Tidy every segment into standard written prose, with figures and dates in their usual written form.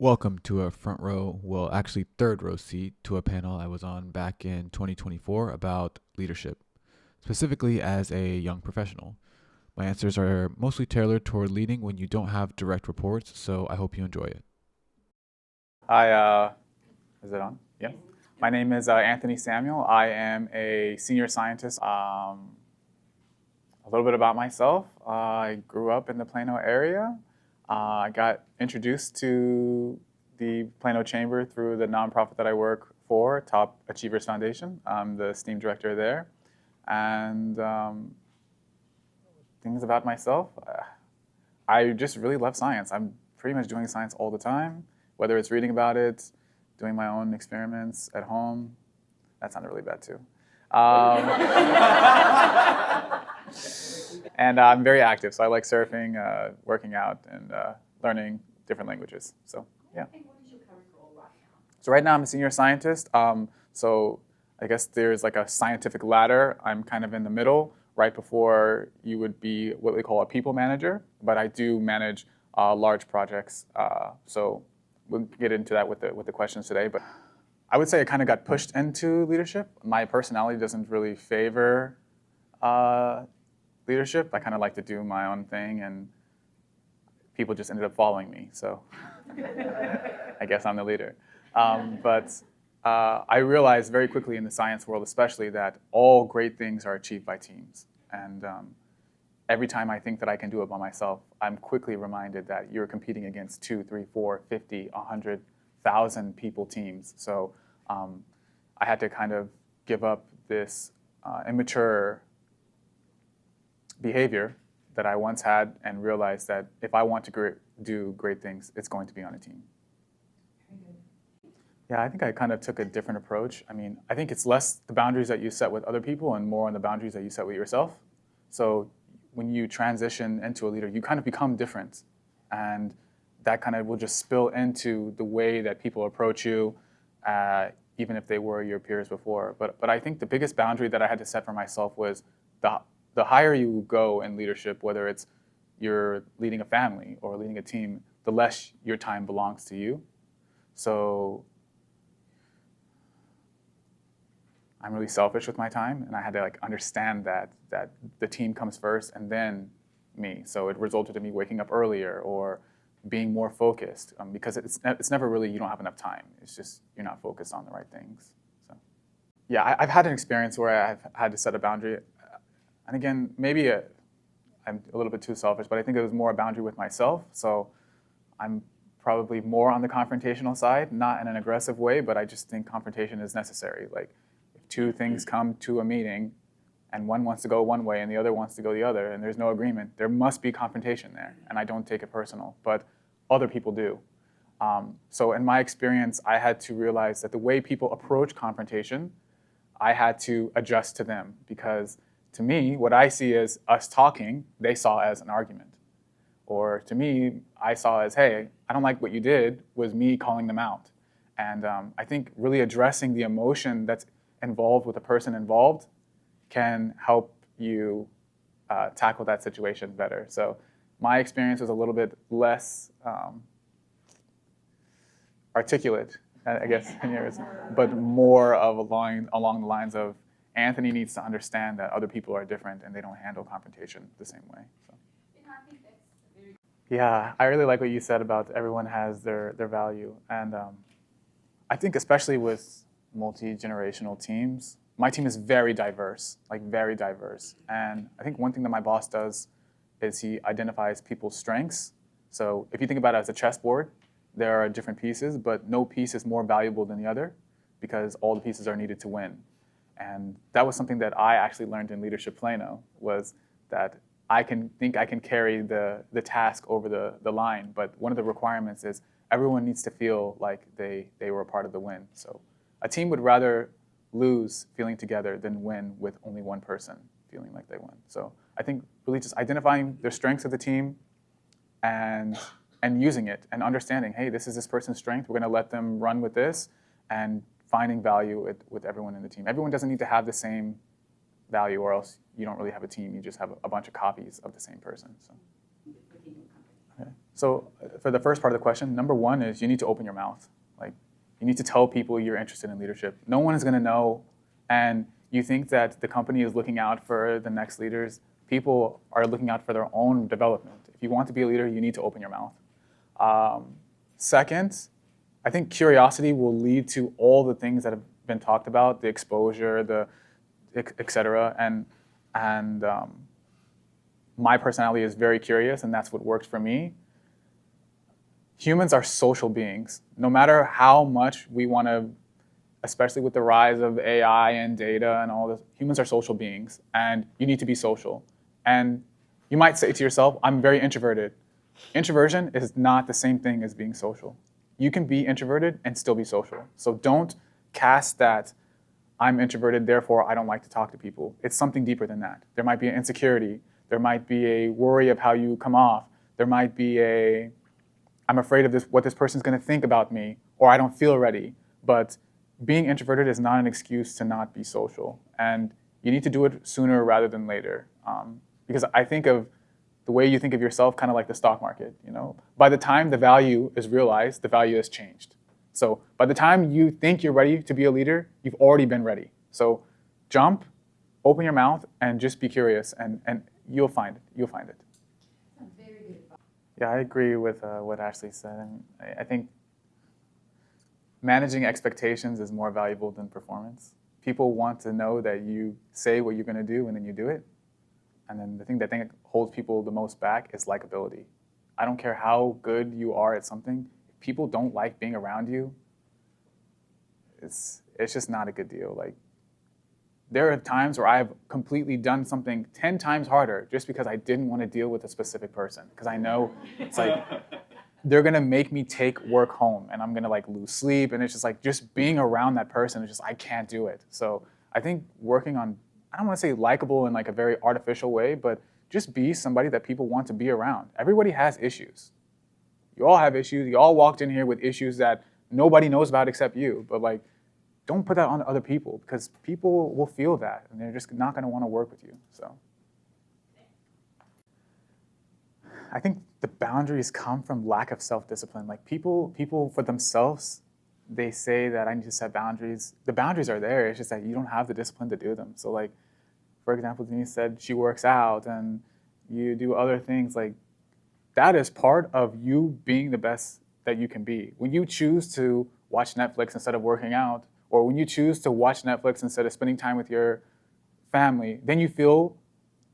Welcome to a front row, well, actually third row seat to a panel I was on back in 2024 about leadership, specifically as a young professional. My answers are mostly tailored toward leading when you don't have direct reports, so I hope you enjoy it. Hi, is it on? Yeah. My name is Anthony Samuel. I am a senior scientist. A little bit about myself. I grew up in the Plano area. I got introduced to the Plano Chamber through the nonprofit that I work for, Top Achievers Foundation. I'm the STEAM director there. And things about myself, I just really love science. I'm pretty much doing science all the time, whether it's reading about it, doing my own experiments at home. That sounded really bad too. And I'm very active, so I like surfing, working out, and learning different languages. So yeah. And what is your current role right now? So right now I'm a senior scientist. So I guess there's like a scientific ladder. I'm kind of in the middle, right before you would be what we call a people manager. But I do manage large projects. So we'll get into that with the questions today. But I would say I kind of got pushed into leadership. My personality doesn't really favor leadership. I kind of like to do my own thing, and people just ended up following me. So I guess I'm the leader. But I realized very quickly in the science world, especially, that all great things are achieved by teams. And every time I think that I can do it by myself, I'm quickly reminded that you're competing against 2, 3, 4, 50, 100,000 people teams. So I had to kind of give up this immature behavior that I once had and realize that if I want to do great things, it's going to be on a team. Yeah, I think I kind of took a different approach. I mean, I think it's less the boundaries that you set with other people and more on the boundaries that you set with yourself. So when you transition into a leader, you kind of become different. And that kind of will just spill into the way that people approach you, even if they were your peers before. But I think the biggest boundary that I had to set for myself was the higher you go in leadership, whether it's you're leading a family or leading a team, the less your time belongs to you. So I'm really selfish with my time, and I had to understand that the team comes first and then me. So it resulted in me waking up earlier or being more focused, because it's never really you don't have enough time. It's just you're not focused on the right things. So yeah, I've had an experience where I've had to set a boundary. And again, maybe I'm a little bit too selfish, but I think it was more a boundary with myself. So I'm probably more on the confrontational side, not in an aggressive way, but I just think confrontation is necessary. Like if two things come to a meeting and one wants to go one way and the other wants to go the other, and there's no agreement, there must be confrontation there. And I don't take it personal, but other people do. So in my experience, I had to realize that the way people approach confrontation, I had to adjust to them, because to me, what I see as us talking, they saw as an argument. Or to me, I saw as, hey, I don't like what you did, was me calling them out. And I think really addressing the emotion that's involved with the person involved can help you tackle that situation better. So my experience was a little bit less articulate, I guess, than yours, but more of along the lines of, Anthony needs to understand that other people are different and they don't handle confrontation the same way. So. And I think that's very. Yeah, I really like what you said about everyone has their value. And I think especially with multi-generational teams, my team is very diverse, like very diverse. And I think one thing that my boss does is he identifies people's strengths. So if you think about it as a chessboard, there are different pieces, but no piece is more valuable than the other because all the pieces are needed to win. And that was something that I actually learned in Leadership Plano, was that I can carry the task over the line, but one of the requirements is everyone needs to feel like they were a part of the win. So a team would rather lose feeling together than win with only one person feeling like they won. So I think really just identifying the strengths of the team and using it and understanding, hey, this is this person's strength, we're gonna let them run with this, and finding value with everyone in the team. Everyone doesn't need to have the same value, or else you don't really have a team. You just have a bunch of copies of the same person. So. Okay. So for the first part of the question, number one is you need to open your mouth. Like, you need to tell people you're interested in leadership. No one is going to know, and you think that the company is looking out for the next leaders. People are looking out for their own development. If you want to be a leader, you need to open your mouth. Second, I think curiosity will lead to all the things that have been talked about, the exposure, the et cetera. And my personality is very curious, and that's what worked for me. Humans are social beings. No matter how much we want to, especially with the rise of AI and data and all this, humans are social beings, and you need to be social. And you might say to yourself, I'm very introverted. Introversion is not the same thing as being social. You can be introverted and still be social. So don't cast that I'm introverted, therefore I don't like to talk to people. It's something deeper than that. There might be an insecurity. There might be a worry of how you come off. There might be a, I'm afraid of what this person's going to think about me, or I don't feel ready. But being introverted is not an excuse to not be social. And you need to do it sooner rather than later. Because I think of the way you think of yourself kind of like the stock market. By the time the value is realized, the value has changed. So by the time you think you're ready to be a leader, you've already been ready. So jump, open your mouth, and just be curious, and you'll find it. You'll find it. That's very good advice. Yeah, I agree with what Ashley said. And I think managing expectations is more valuable than performance. People want to know that you say what you're going to do and then you do it. And then the thing that holds people the most back is likability. I don't care how good you are at something. If people don't like being around you, it's just not a good deal. Like, there are times where I've completely done something 10 times harder just because I didn't want to deal with a specific person. Because I know it's like, they're going to make me take work home and I'm going to like lose sleep. And it's just like, just being around that person is just, I can't do it. So I think working on, I don't want to say likable in like a very artificial way, but just be somebody that people want to be around. Everybody has issues. You all have issues. You all walked in here with issues that nobody knows about except you. But like, don't put that on other people, because people will feel that and they're just not going to want to work with you. So I think the boundaries come from lack of self-discipline. Like, people for themselves, they say that I need to set boundaries. The boundaries are there. It's just that you don't have the discipline to do them. So like, for example, Denise said she works out and you do other things. Like, that is part of you being the best that you can be. When you choose to watch Netflix instead of working out, or when you choose to watch Netflix instead of spending time with your family, then you feel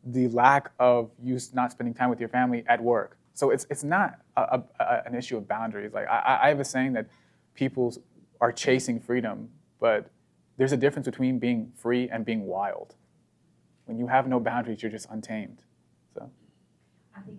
the lack of you not spending time with your family at work. So it's not an issue of boundaries. Like, I have a saying that people are chasing freedom, but there's a difference between being free and being wild. When you have no boundaries, you're just untamed. So. I think